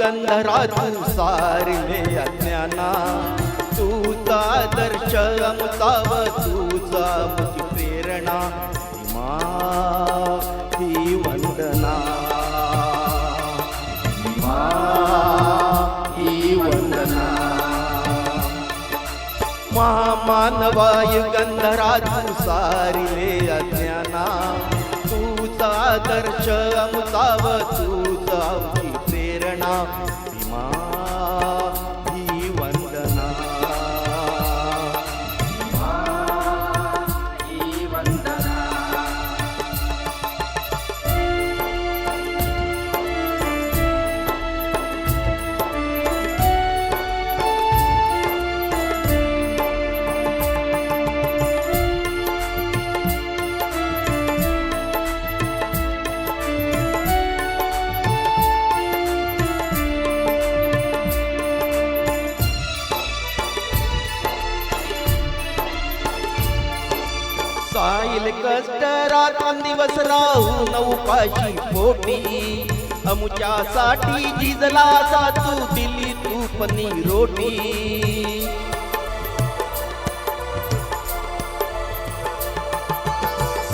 युगंधरा तू सारिले अज्ञाना, तुझा दर्श अमृताव तुझा मुझी प्रेरणा, भीमा ही वंदना, भीमा ही वंदना. महामानवा युगंधरा तू सारिले अज्ञाना, तुझा दर्श अमृताव तुझा मुझी प्रेरणा, भीमा ही वंदना, भीमा ही वंदना. साईल कष्ट रात्रंदिवस राहून उपाशी पोटी, अमुच्यासाठी झिजला असा तू दिली तूपनी रोटी.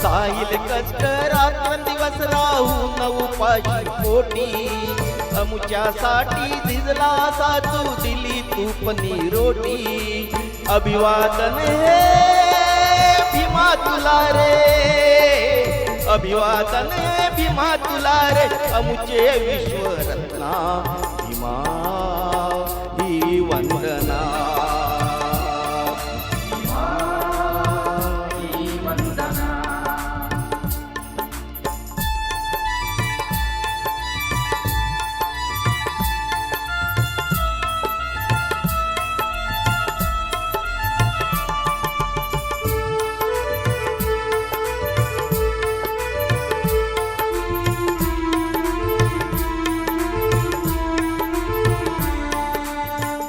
साईल कष्ट रात्रंदिवस राहून उपाशी पोटी, अमुच्यासाठी झिजला असा तू दिली तूपनी रोटी. अभिवादन हे भीमा तुला रे, अभिवादन हे भीमा तुला रे, अमुचे विश्वरत्ना, भीमा ही वंदना, भीमा ही वंदना.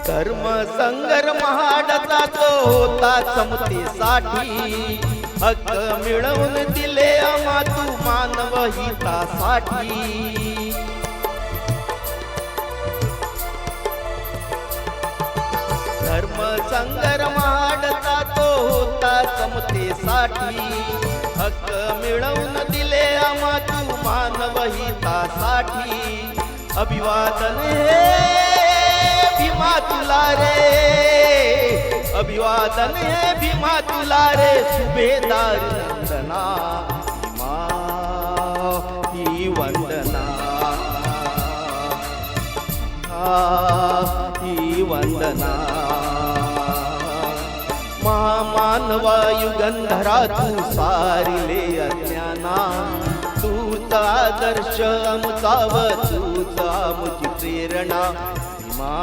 धर्म संग्राम हाडचा तो होता समतेसाठी, हक्क मिळवून दिले आम्हा तू मानव हितासाठी. धर्म संग्राम हाडचा तो होता समतेसाठी, हक्क मिळवून दिले आम्हा तू मानव हितासाठी. अभिवादन हे भीमा तुला रे, अभिवादन हे भीमा तुला रे, सुभेदार नंदना, भीमा ही वंदना, ही वंदना. महामानवा युगंधरा तू सारिले अज्ञाना, तुझा दर्श अमृताव तुझा मुझी प्रेरणा, भीमा